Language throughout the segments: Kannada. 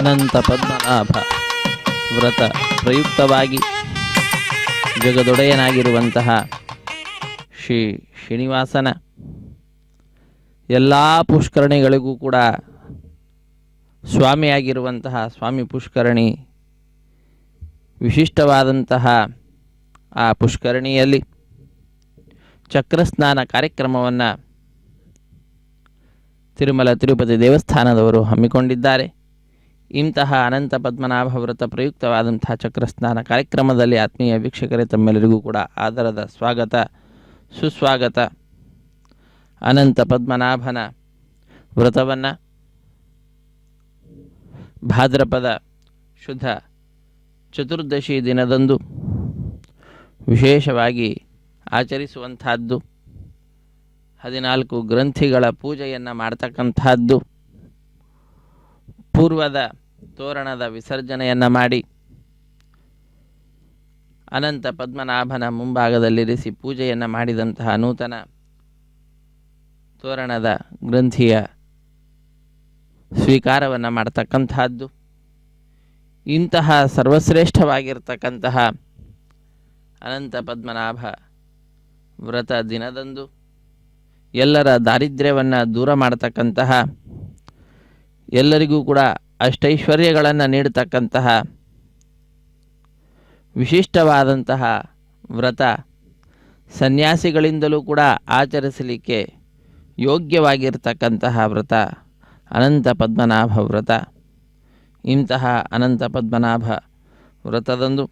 ಅನಂತ ಪದ್ಮನಾಭ ವ್ರತ ಪ್ರಯುಕ್ತವಾಗಿ ಜಗದೊಡೆಯನಾಗಿರುವಂತಹ ಶ್ರೀ ಶ್ರೀನಿವಾಸನ ಎಲ್ಲ ಪುಷ್ಕರಣಿಗಳಿಗೂ ಕೂಡ ಸ್ವಾಮಿಯಾಗಿರುವಂತಹ ಸ್ವಾಮಿ ಪುಷ್ಕರಣಿ ವಿಶಿಷ್ಟವಾದಂತಹ ಆ ಪುಷ್ಕರಣಿಯಲ್ಲಿ ಚಕ್ರಸ್ನಾನ ಕಾರ್ಯಕ್ರಮವನ್ನು ತಿರುಮಲ ತಿರುಪತಿ ದೇವಸ್ಥಾನದವರು ಹಮ್ಮಿಕೊಂಡಿದ್ದಾರೆ. ಇಂತಹ ಅನಂತ ಪದ್ಮನಾಭ ವ್ರತ ಪ್ರಯುಕ್ತವಾದಂತಹ ಚಕ್ರಸ್ನಾನ ಕಾರ್ಯಕ್ರಮದಲ್ಲಿ ಆತ್ಮೀಯ ವೀಕ್ಷಕರೇ ತಮ್ಮೆಲ್ಲರಿಗೂ ಕೂಡ ಆದರದ ಸ್ವಾಗತ ಸುಸ್ವಾಗತ. ಅನಂತ ಪದ್ಮನಾಭನ ವ್ರತವನ್ನು ಭಾದ್ರಪದ ಶುದ್ಧ ಚತುರ್ದಶಿ ದಿನದಂದು ವಿಶೇಷವಾಗಿ ಆಚರಿಸುವಂತಹದ್ದು. 14 ಗ್ರಂಥಿಗಳ ಪೂಜೆಯನ್ನು ಮಾಡ್ತಕ್ಕಂಥದ್ದು. ಪೂರ್ವದ ತೋರಣದ ವಿಸರ್ಜನೆಯನ್ನು ಮಾಡಿ ಅನಂತ ಪದ್ಮನಾಭನ ಮುಂಭಾಗದಲ್ಲಿರಿಸಿ ಪೂಜೆಯನ್ನು ಮಾಡಿದಂತಹ ನೂತನ ತೋರಣದ ಗ್ರಂಥಿಯ ಸ್ವೀಕಾರವನ್ನು ಮಾಡ್ತಕ್ಕಂಥದ್ದು. ಇಂತಹ ಸರ್ವಶ್ರೇಷ್ಠವಾಗಿರ್ತಕ್ಕಂತಹ ಅನಂತ ಪದ್ಮನಾಭ ವ್ರತ ದಿನದಂದು ಎಲ್ಲರ ದಾರಿದ್ರ್ಯವನ್ನು ದೂರ ಮಾಡತಕ್ಕಂತಹ, ಎಲ್ಲರಿಗೂ ಕೂಡ ಅಷ್ಟೈಶ್ವರ್ಯಗಳನ್ನು ನೀಡತಕ್ಕಂತಹ ವಿಶಿಷ್ಟವಾದಂತಹ ವ್ರತ, ಸನ್ಯಾಸಿಗಳಿಂದಲೂ ಕೂಡ ಆಚರಿಸಲಿಕ್ಕೆ ಯೋಗ್ಯವಾಗಿರ್ತಕ್ಕಂತಹ ವ್ರತ ಅನಂತ ಪದ್ಮನಾಭ ವ್ರತ. ಇಂತಹ ಅನಂತ ಪದ್ಮನಾಭ ವ್ರತದಂದು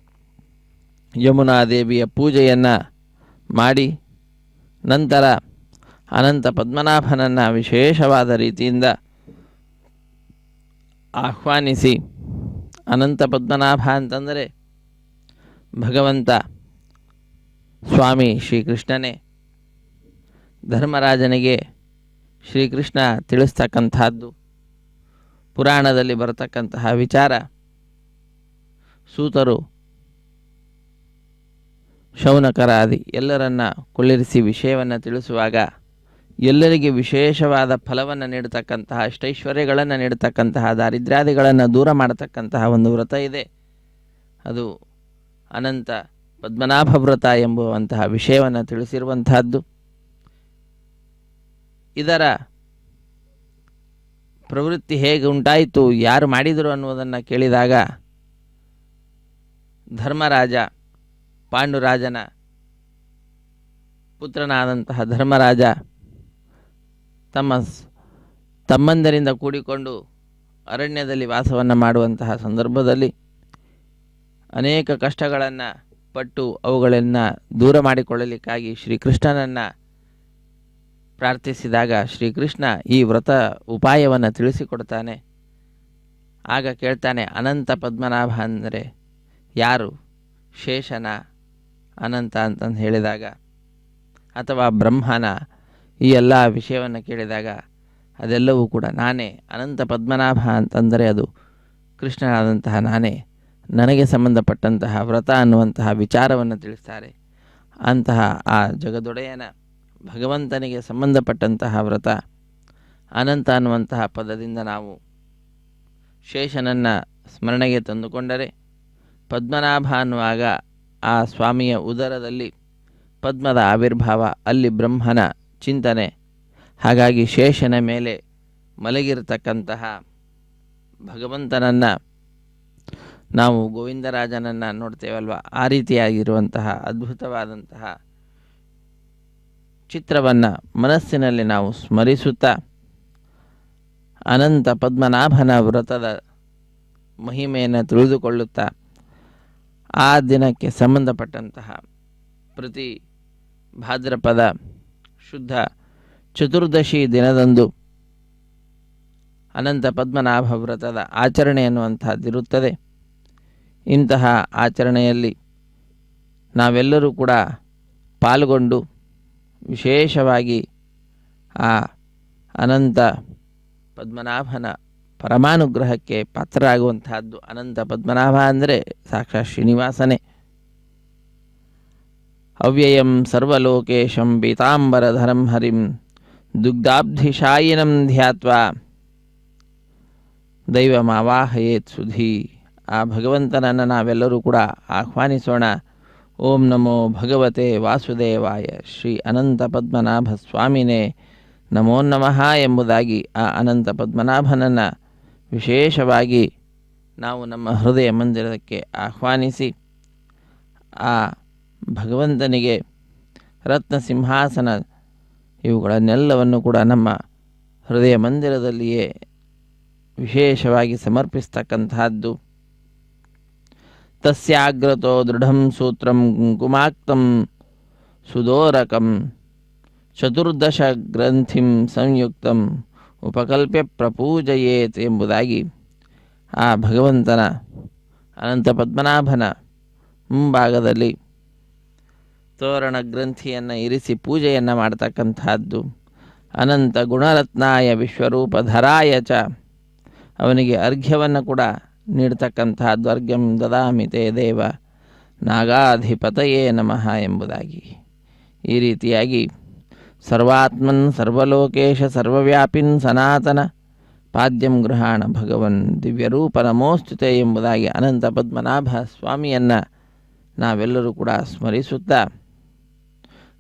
ಯಮುನಾದೇವಿಯ ಪೂಜೆಯನ್ನು ಮಾಡಿ ನಂತರ ಅನಂತ ಪದ್ಮನಾಭನನ್ನು ವಿಶೇಷವಾದ ರೀತಿಯಿಂದ ಆಹ್ವಾನಿಸಿ, ಅನಂತ ಪದ್ಮನಾಭ ಅಂತಂದರೆ ಭಗವಂತ ಸ್ವಾಮಿ ಶ್ರೀಕೃಷ್ಣನೇ. ಧರ್ಮರಾಜನಿಗೆ ಶ್ರೀಕೃಷ್ಣ ತಿಳಿಸ್ತಕ್ಕಂಥದ್ದು ಪುರಾಣದಲ್ಲಿ ಬರತಕ್ಕಂತಹ ವಿಚಾರ. ಸೂತರು ಶೌನಕರಾದಿ ಎಲ್ಲರನ್ನ ಕುಳ್ಳಿರಿಸಿ ವಿಷಯವನ್ನು ತಿಳಿಸುವಾಗ ಎಲ್ಲರಿಗೆ ವಿಶೇಷವಾದ ಫಲವನ್ನು ನೀಡತಕ್ಕಂತಹ, ಅಷ್ಟೈಶ್ವರ್ಯಗಳನ್ನು ನೀಡತಕ್ಕಂತಹ, ದಾರಿದ್ರ್ಯಾದಿಗಳನ್ನು ದೂರ ಮಾಡತಕ್ಕಂತಹ ಒಂದು ವ್ರತ ಇದೆ. ಅದು ಅನಂತ ಪದ್ಮನಾಭ ವ್ರತ ಎಂಬುವಂತಹ ವಿಷಯವನ್ನು ತಿಳಿಸಿರುವಂತಹದ್ದು. ಇದರ ಪ್ರವೃತ್ತಿ ಹೇಗೆ ಉಂಟಾಯಿತು, ಯಾರು ಮಾಡಿದರು ಅನ್ನುವುದನ್ನು ಕೇಳಿದಾಗ ಧರ್ಮರಾಜ, ಪಾಂಡುರಾಜನ ಪುತ್ರನಾದಂತಹ ಧರ್ಮರಾಜ ತಮ್ಮಂದರಿಂದ ಕೂಡಿಕೊಂಡು ಅರಣ್ಯದಲ್ಲಿ ವಾಸವನ್ನು ಮಾಡುವಂತಹ ಸಂದರ್ಭದಲ್ಲಿ ಅನೇಕ ಕಷ್ಟಗಳನ್ನು ಪಟ್ಟು ಅವುಗಳನ್ನು ದೂರ ಮಾಡಿಕೊಳ್ಳಲಿಕ್ಕಾಗಿ ಶ್ರೀಕೃಷ್ಣನನ್ನು ಪ್ರಾರ್ಥಿಸಿದಾಗ ಶ್ರೀಕೃಷ್ಣ ಈ ವ್ರತ ಉಪಾಯವನ್ನು ತಿಳಿಸಿಕೊಡ್ತಾನೆ. ಆಗ ಕೇಳ್ತಾನೆ, ಅನಂತ ಪದ್ಮನಾಭ ಅಂದರೆ ಯಾರು? ಶೇಷನ ಅನಂತ ಅಂತಂದು ಹೇಳಿದಾಗ, ಅಥವಾ ಬ್ರಹ್ಮನ, ಈ ಎಲ್ಲ ವಿಷಯವನ್ನು ಕೇಳಿದಾಗ ಅದೆಲ್ಲವೂ ಕೂಡ ನಾನೇ. ಅನಂತ ಪದ್ಮನಾಭ ಅಂತಂದರೆ ಅದು ಕೃಷ್ಣನಾದಂತಹ ನಾನೇ. ನನಗೆ ಸಂಬಂಧಪಟ್ಟಂತಹ ವ್ರತ ಅನ್ನುವಂತಹ ವಿಚಾರವನ್ನು ತಿಳಿಸ್ತಾರೆ. ಅಂತಹ ಆ ಜಗದೊಡೆಯನ ಭಗವಂತನಿಗೆ ಸಂಬಂಧಪಟ್ಟಂತಹ ವ್ರತ ಅನಂತ ಅನ್ನುವಂತಹ ಪದದಿಂದ ನಾವು ಶೇಷನನ್ನು ಸ್ಮರಣೆಗೆ ತಂದುಕೊಂಡರೆ, ಪದ್ಮನಾಭ ಅನ್ನುವಾಗ ಆ ಸ್ವಾಮಿಯ ಉದರದಲ್ಲಿ ಪದ್ಮದ ಆವಿರ್ಭಾವ, ಅಲ್ಲಿ ಬ್ರಹ್ಮನ ಚಿಂತನೆ. ಹಾಗಾಗಿ ಶೇಷನ ಮೇಲೆ ಮಲಗಿರತಕ್ಕಂತಹ ಭಗವಂತನನ್ನು ನಾವು ಗೋವಿಂದರಾಜನನ್ನು ನೋಡ್ತೇವಲ್ವ, ಆ ರೀತಿಯಾಗಿರುವಂತಹ ಅದ್ಭುತವಾದಂತಹ ಚಿತ್ರವನ್ನು ಮನಸ್ಸಿನಲ್ಲಿ ನಾವು ಸ್ಮರಿಸುತ್ತಾ ಅನಂತ ಪದ್ಮನಾಭನ ವ್ರತದ ಮಹಿಮೆಯನ್ನು ತಿಳಿದುಕೊಳ್ಳುತ್ತಾ ಆ ದಿನಕ್ಕೆ ಸಂಬಂಧಪಟ್ಟಂತಹ ಪ್ರತಿ ಭಾದ್ರಪದ ಶುದ್ಧ ಚತುರ್ದಶಿ ದಿನದಂದು ಅನಂತ ಪದ್ಮನಾಭ ವ್ರತದ ಆಚರಣೆ ಎನ್ನುವಂಥದ್ದಿರುತ್ತದೆ. ಇಂತಹ ಆಚರಣೆಯಲ್ಲಿ ನಾವೆಲ್ಲರೂ ಕೂಡ ಪಾಲ್ಗೊಂಡು ವಿಶೇಷವಾಗಿ ಆ ಅನಂತ ಪದ್ಮನಾಭನ ಪರಮಾನುಗ್ರಹಕ್ಕೆ ಪಾತ್ರರಾಗುವಂತಹದ್ದು. ಅನಂತ ಪದ್ಮನಾಭ ಅಂದರೆ ಸಾಕ್ಷಾತ್ ಶ್ರೀನಿವಾಸನೇ. ಅವ್ಯಯಂ ಸರ್ವಲೋಕೇಶಂ ಪೀತಾಂಬರಧರಂ ಹರಿಂ ದುಗ್ಧಾಬ್ಧಿಶಾಯಿನಂ ಧ್ಯಾತ್ವಾ ದೈವಮಾವಾಹಯೇತ್ ಸುಧೀ. ಆ ಭಗವಂತನನ್ನು ನಾವೆಲ್ಲರೂ ಕೂಡ ಆಹ್ವಾನಿಸೋಣ. ಓಂ ನಮೋ ಭಗವತೆ ವಾಸುದೇವಾಯ ಶ್ರೀ ಅನಂತ ಪದ್ಮನಾಭ ಸ್ವಾಮಿನೇ ನಮೋ ನಮಃ ಎಂಬುದಾಗಿ ಆ ಅನಂತ ಪದ್ಮನಾಭನನ್ನು ವಿಶೇಷವಾಗಿ ನಾವು ನಮ್ಮ ಹೃದಯ ಮಂದಿರಕ್ಕೆ ಆಹ್ವಾನಿಸಿ ಆ ಭಗವಂತನಿಗೆ ರತ್ನ ಸಿಂಹಾಸನ ಇವುಗಳನ್ನೆಲ್ಲವನ್ನು ಕೂಡ ನಮ್ಮ ಹೃದಯ ಮಂದಿರದಲ್ಲಿಯೇ ವಿಶೇಷವಾಗಿ ಸಮರ್ಪಿಸ್ತಕ್ಕಂತಹದ್ದು. ತಸ್ಯಾಗ್ರತೋ ದೃಢಂ ಸೂತ್ರಂ ಕುಂಕುಮಾಕ್ತಂ ಸುದೋರಕಂ ಚತುರ್ದಶ ಗ್ರಂಥಿಂ ಸಂಯುಕ್ತಂ ಉಪಕಲ್ಪ್ಯ ಪ್ರಪೂಜಯೇತ್ ಎಂಬುದಾಗಿ ಆ ಭಗವಂತನ ಅನಂತ ಪದ್ಮನಾಭನ ಮುಂಭಾಗದಲ್ಲಿ ತೋರಣ ಗ್ರಂಥಿಯನ್ನು ಇರಿಸಿ ಪೂಜೆಯನ್ನು ಮಾಡ್ತಕ್ಕಂಥದ್ದು. ಅನಂತ ಗುಣರತ್ನಾಯ ವಿಶ್ವರೂಪಧರಾಯ ಚ ಅವನಿಗೆ ಅರ್ಘ್ಯವನ್ನು ಕೂಡ ನೀಡ್ತಕ್ಕಂಥದ್ದು. ಅರ್ಘ್ಯಂ ದದಾಮಿ ತೇ ದೇವ ನಾಗಾಧಿಪತಯೇ ನಮಃ ಎಂಬುದಾಗಿ ಈ ರೀತಿಯಾಗಿ ಸರ್ವಾತ್ಮನ್ ಸರ್ವಲೋಕೇಶ ಸರ್ವವ್ಯಾಪಿನ್ ಸನಾತನ ಪಾದ್ಯಂ ಗೃಹಾಣ ಭಗವನ್ ದಿವ್ಯರೂಪ ನಮೋಸ್ತುತೆ ಎಂಬುದಾಗಿ ಅನಂತ ಪದ್ಮನಾಭ ಸ್ವಾಮಿಯನ್ನು ನಾವೆಲ್ಲರೂ ಕೂಡ ಸ್ಮರಿಸುತ್ತಾ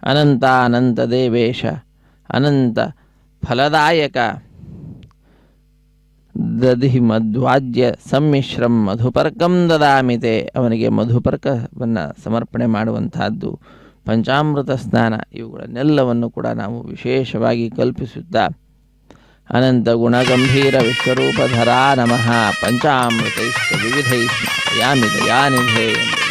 ಅನಂತ ಅನಂತ ದೇವೇಶ ಅನಂತ ಫಲದಾಯಕ ದಧಿ ಮಧ್ವಾಜ್ಯ ಸಮ್ಮಿಶ್ರಂ ಮಧುಪರ್ಕಂ ದದಾಮಿತೆ ಅವನಿಗೆ ಮಧುಪರ್ಕವನ್ನು ಸಮರ್ಪಣೆ ಮಾಡುವಂತಹದ್ದು. ಪಂಚಾಮೃತ ಸ್ನಾನ ಇವುಗಳನ್ನೆಲ್ಲವನ್ನು ಕೂಡ ನಾವು ವಿಶೇಷವಾಗಿ ಕಲ್ಪಿಸುತ್ತಾ ಅನಂತ ಗುಣಗಂಭೀರ ವಿಶ್ವರೂಪಧರಾ ನಮಃ ಪಂಚಾಮೃತೈಶ್ಚ ವಿವಿಧೈಶ್ಚ ಯಾಮಿ ದಯಾನಿಧೇ ಎಂಬುದಾಗಿ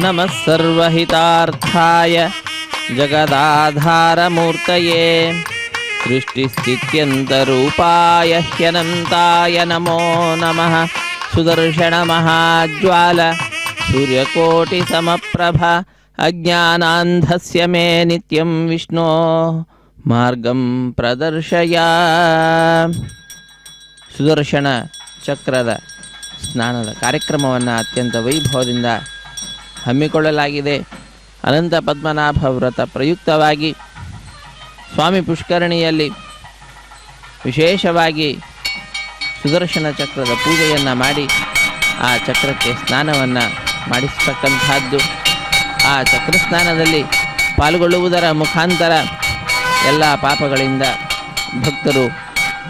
ನಮಃ ಸರ್ವಹಿತಾರ್ಥಾಯ ಜಗದಾಧಾರಮೂರ್ತಯೇ ಸೃಷ್ಟಿಸ್ಥಿತ್ಯಂತರೂಪಾಯ ಹ್ಯನಂತಾಯ ನಮೋ ನಮಃ. ಸುದರ್ಶನ ಮಹಾಜ್ವಾಲ ಸೂರ್ಯಕೋಟಿ ಸಮಪ್ರಭ ಅಜ್ಞಾನಾಂಧಸ್ಯ ಮೇ ನಿತ್ಯಂ ವಿಷ್ಣೋ ಮಾರ್ಗಂ ಪ್ರದರ್ಶಯ. ಸುದರ್ಶನ ಚಕ್ರದ ಸ್ನಾನದ ಕಾರ್ಯಕ್ರಮವನ್ನು ಅತ್ಯಂತ ವೈಭವದಿಂದ ಹಮ್ಮಿಕೊಳ್ಳಲಾಗಿದೆ. ಅನಂತ ಪದ್ಮನಾಭ ವ್ರತ ಪ್ರಯುಕ್ತವಾಗಿ ಸ್ವಾಮಿ ಪುಷ್ಕರಣಿಯಲ್ಲಿ ವಿಶೇಷವಾಗಿ ಸುದರ್ಶನ ಚಕ್ರದ ಪೂಜೆಯನ್ನು ಮಾಡಿ ಆ ಚಕ್ರಕ್ಕೆ ಸ್ನಾನವನ್ನು ಮಾಡಿಸ್ತಕ್ಕಂಥದ್ದು. ಆ ಚಕ್ರ ಸ್ನಾನದಲ್ಲಿ ಪಾಲ್ಗೊಳ್ಳುವುದರ ಮುಖಾಂತರ ಎಲ್ಲ ಪಾಪಗಳಿಂದ ಭಕ್ತರು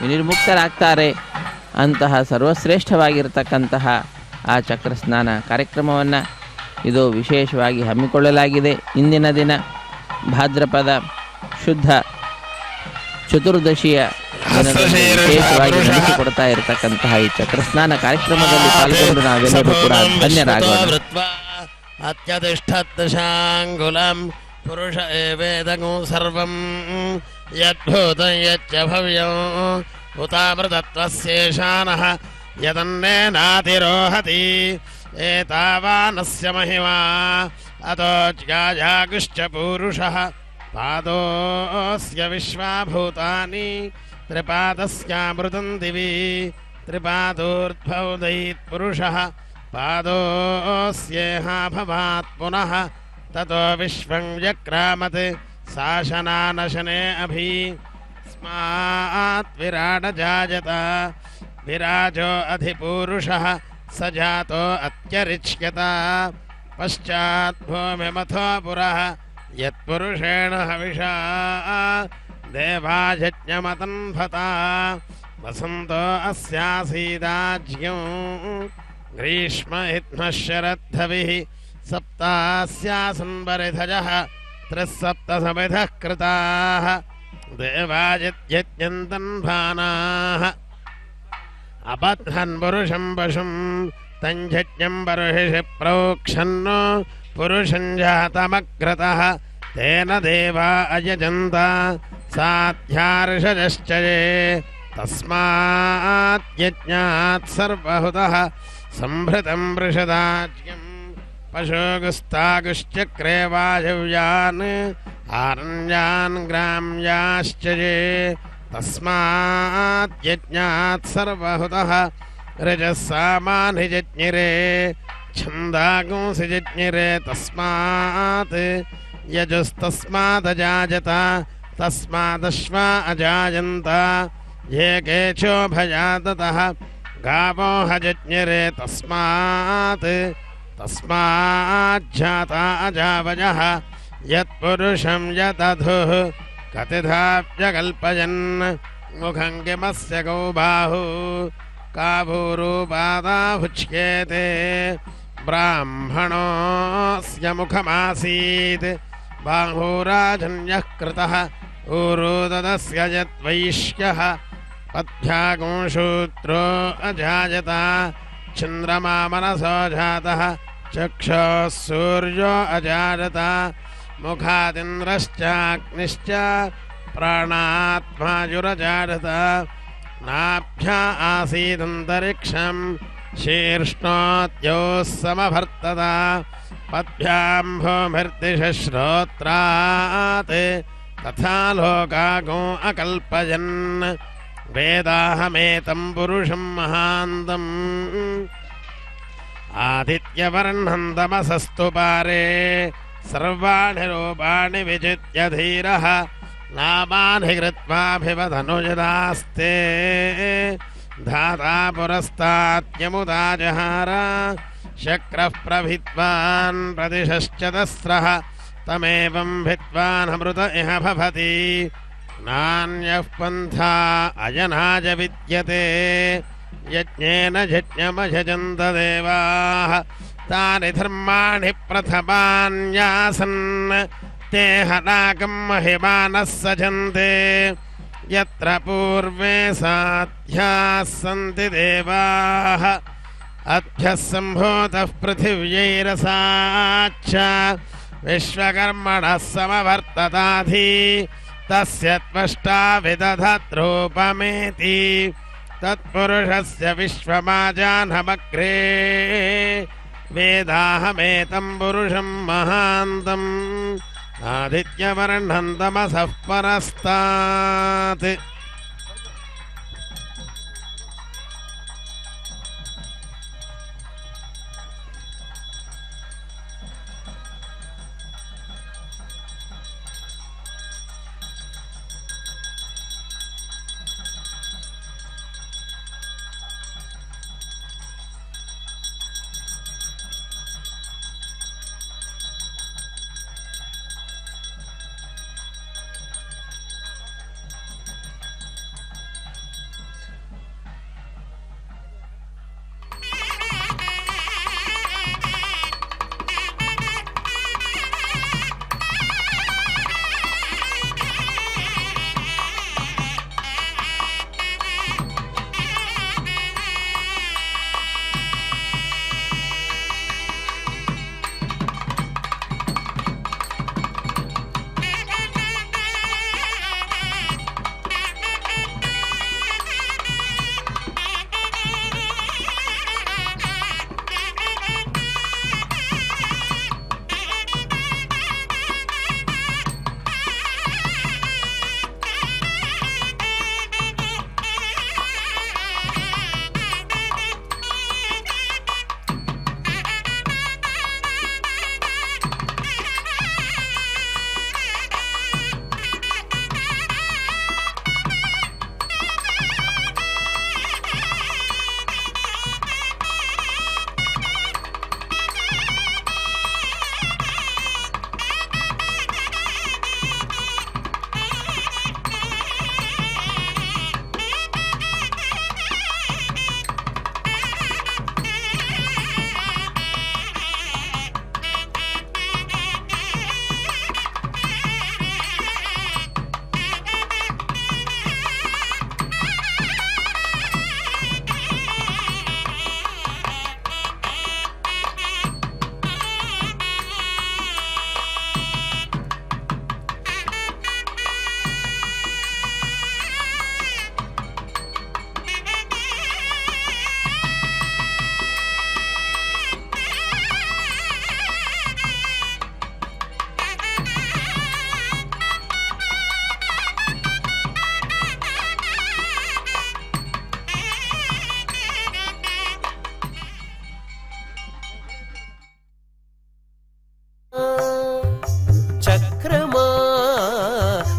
ವಿನಿರ್ಮುಕ್ತರಾಗ್ತಾರೆ. ಅಂತಹ ಸರ್ವಶ್ರೇಷ್ಠವಾಗಿರತಕ್ಕಂತಹ ಆ ಚಕ್ರ ಸ್ನಾನ ಕಾರ್ಯಕ್ರಮವನ್ನು ಇದು ವಿಶೇಷವಾಗಿ ಹಮ್ಮಿಕೊಳ್ಳಲಾಗಿದೆ. ಇಂದಿನ ದಿನ ಭಾದ್ರಪದ ಶುದ್ಧ ಚತುರ್ದಶಿಯ ವಿಶೇಷವಾಗಿ ನಡೆಸಿಕೊಡ್ತಾ ಇರತಕ್ಕಂತಹ ಈ ಚಕ್ರಸ್ನಾನ ಕಾರ್ಯಕ್ರಮದಲ್ಲಿ ಪಾಲ್ಗೊಂಡು ನಾವೆಲ್ಲರೂ ಕೂಡ ಧನ್ಯರಾಗೋಣ. ಅತ್ಯತಿಷ್ಠಾಂಗುಲಂ ಪುರುಷ ಏವೇದಗು ಸರ್ವಂ ಯದ್ಭೂತಂ ಯಚ್ಚ ಭವ್ಯಂ ಹುತಾಮೃತತ್ವಸ್ಯೇಷಾನಃ ಯದನ್ನೇನಾತಿರೋಹತಿ ಏತಾವಾನಸ್ಯ ಮಹಿಮಾ ಅತೋ ಜ್ಞಾಯಾಗುಶ್ಚ ಪೂರುಷಃ ಪಾದೋಸ್ಯ ವಿಶ್ವಾಭೂತಾನಿ ತ್ರಿಪಾದಸ್ಯಾಮೃತಂ ದಿವಿ ತ್ರಿಪಾದೋರ್ಧ್ವೋದಯೇತ್ ಪುರುಷಃ ಪಾದೋಸ್ಯೇಹ ಭವಾತ್ ಪುನಃ ತತೋ ವಿಶ್ವಂ ವ್ಯಕ್ರಾಮತ್ ಶಾಸನಾನಶನೆ ಅಭಿ ಸ್ಮಾತ್ ವಿರಾಟ ಜಾಯತ ವಿರಾಜೋ ಅಧಿಪೂರುಷಃ ಸ ಜಾತೋ ಅತ್ಯರಿಚ್ಯತ ಪಶ್ಚಾತ್ ಭೂಮಿಮಥೋ ಪುರಃ ಯತ್ಪುರುಷೇಣ ಹವಿಷಾ ದೇವಾಯಜ್ಞಮತನ್ಭತ ವಸಂತೋ ಅಸ್ಯಾಸೀದಾಜ್ಞಂ ಗ್ರೀಷ್ಮ ಹಿತ್ಮಃ ಶರದ್ಧವಿಃ ಸಪ್ತಾಸ್ಯಾಸನ್ ಪರಿಧಜಃ ತ್ರಿಸ್ಸಪ್ತ ಸಮಿಧಃ ಕೃತಾಃ ದೇವಾಯಜ್ಞಂತನ್ಭಾನಾಃ ಅಬಧ್ನನ್ ಪುರುಷಂ ಪಶುಂ ತಂಜಜ್ಞಂ ಬರ್ಹಿಷಿ ಪ್ರೋಕ್ಷನ್ನೋ ಪುರುಷಂ ಜಾತಮಗ್ರತಃ ತೇನ ದೇವಾ ಅಯಜಂತ ಸಾಧ್ಯಾರ್ಷಜಶ್ಚಯೇ ತಸ್ಮಾತ್ ಯಜ್ಞಾತ್ ಸರ್ವಹುತಃ ಸಂಭೃತಂ ವೃಷದಾಜ್ಞಂ ಪಶೋಗುಸ್ತಾಗುಶ್ಚಕ್ರೇ ವಾಯವ್ಯಾನ್ ಆರಣ್ಯಾನ್ ಗ್ರಾಮ್ಯಾಶ್ಚಯೇ ತಸ್ಮಾತ್ ಯಜ್ಞಾತ್ ಸರ್ವಹುತಃ ರಜಸ್ಸಾಮಾನಿ ಜಜ್ಞಿರೇ ಛಂದಾಗುಂಸಿ ಜಜ್ಞಿರೇ ತಸ್ಮಾತ್ ಯಜುಸ್ತಸ್ಮಾದಜಾಯತ ತಸ್ಮಾದಶ್ವಾ ಅಜಾಯಂತ ಯೇ ಕೇಶೋಭಯಾತತಃ ಗಾವೋ ಹಜಜ್ಞಿರೇ ತಸ್ಮಾತ್ ತಸ್ಮಾಜ್ಜಾತ ಅಜಾವಯಃ ಯತ್ಪುರುಷಂ ಯತಧುಃ ಕತಿಧಾವ್ಯಕಲ್ಪಯನ್ ಮುಖಂ ಕಿಮಸ್ಯ ಗೋ ಬಾಹು ಕಾಭೂರೂಪಾದಾಹುಚ್ಯೇತೆ ಬ್ರಾಹ್ಮಣೋಸ್ಯ ಮುಖಮಾಸೀತ್ ಬಾಹೂರಾಜನ್ಯಃ ಕೃತಃ ಊರುದದಸ್ಯ ಯದ್ವೈಶ್ಯಃ ಪದ್ಭ್ಯಾಗುಂಶೂತ್ರೋ ಅಜಾಯತ ಚಂದ್ರಮಾ ಮನಸೋ ಜಾತಃ ಚಕ್ಷುಃ ಸೂರ್ಯೋ ಅಜಾಯತ ಮುಖಾದಿಂದ್ರಶ್ಚಾಗ್ನಿಶ್ಚ ಪ್ರಾಣಾತ್ಮಾಯುರಜಾಯತ ನಾಭ್ಯಾ ಆಸೀದಂತರಿಕ್ಷಂ ಶೀರ್ಷ್ಣೋದ್ಯೋಃ ಸಮಭರ್ತತ ಪದ್ಭ್ಯಾಂ ಭೂಮಿರ್ದಿಶಶ್ರೋತ್ರಾತ್ ತಥಾ ಲೋಕಾಗೋ ಅಕಲ್ಪಯನ್ ವೇದಾಹಮೇತಂ ಪುರುಷಂ ಮಹಾಂತಂ ಆದಿತ್ಯವರ್ಣಂ ತಮಸಸ್ತು ಪಾರೆ ಸರ್ವಾಣಿ ರೂಪಾಣಿ ವಿಜಿತ್ಯ ಧೀರಃ ನಾಮಾನಿ ಕೃತ್ವಾಭಿವದನುಜದಾಸ್ತೆ ಧಾತಾ ಪುರಸ್ತಾತ್ಯಮುದಾ ಜಹಾರ ಶಕ್ರಃ ಪ್ರಭಿದ್ವಾನ್ ಪ್ರದಿಶಶ್ಚತಸ್ರಃ ತಮೇವಂ ಭಿದ್ವಾನ್ ಅಮೃತ ಇಹ ಭವತಿ ನಾನ್ಯಃ ಪಂಥಾ ಅಜನಾಜ ವಿದ್ಯತೆ ಯಜ್ಞೇನ ಯಜ್ಞಮಯಜಂತ ದೇವಾಃ ತಾನಿ ಧರ್ಮಾಣಿ ಪ್ರಥಮಾನ್ಯಾಸನ್ ते हनाकं महिमानः सजन्ते यत्र पूर्वे साध्याः सन्ति देवाः अभ्यः सम्भूतः पृथिव्यैरसाच्च विश्वकर्मणः समवर्तताधि तस्य त्वष्टा विदधद्रूपमेति तत्पुरुषस्य विश्वमाजानमग्रे वेदाहमेतं पुरुषं महान्तम् आदित्यवर्णं तमसः परस्तात्।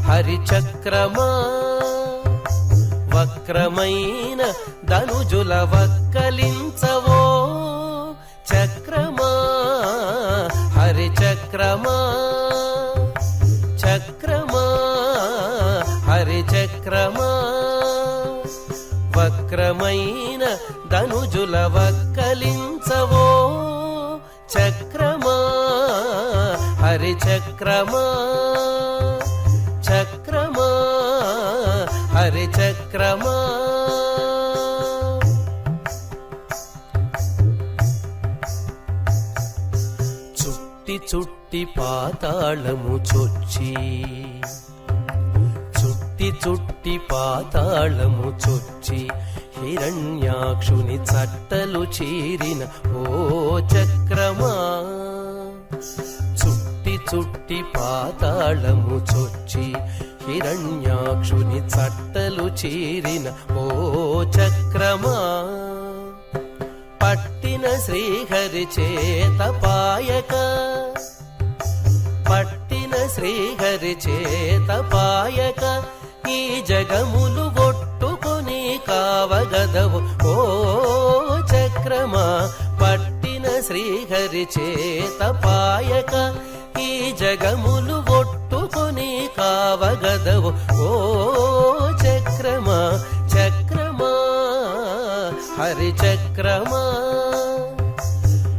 హరిచక్రమా వక్రమైన ధనుజుల వక్కలించవో చక్రమా హరిచక్రమా చక్రమా హరిచక్రమా వక్రమైన ధనుజుల వక్కలించవో చక్రమా హరిచక్రమా చక్రమా హరిచక్రమా చుట్టి చుట్టి పాతాళము చొచ్చి చుట్టి చుట్టి పాతాళము చొచ్చి హిరణ్యాక్షుని చట్టలు చీరిన ఓ చక్రమా చుట్టి చుట్టి పాతాళము చొచ్చి హిరణ్యాక్షుని చట్టలు చీరిన ఓ చక్రమా పట్టిన శ్రీహరి చేత పాయక పట్టిన శ్రీహరి చేత పాయక ఈ జగములు ఒట్టుకొని కావగదవు ఓ చక్రమా పట్టిన శ్రీహరి చేత పాయక ఈ జగములు ఒట్టుకొని కావగదవు ఓ చక్రమా చక్రమా హరిచక్రమా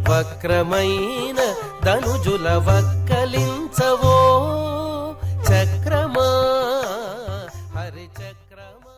వక్రమైన ధనుజుల వక్కలించవో చక్రమా హరిచక్రమా.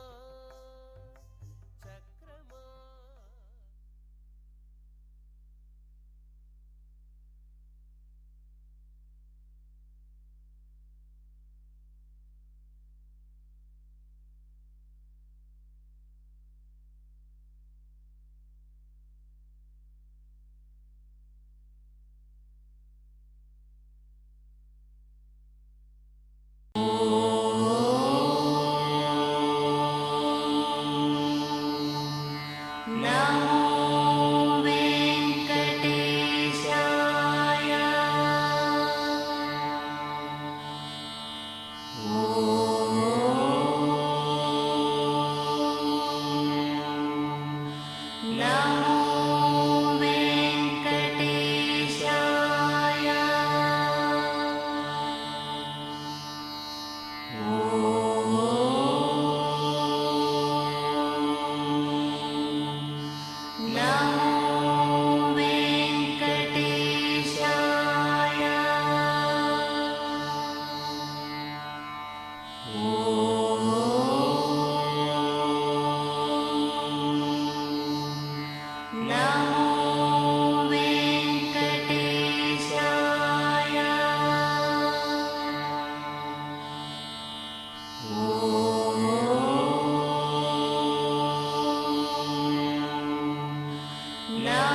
నా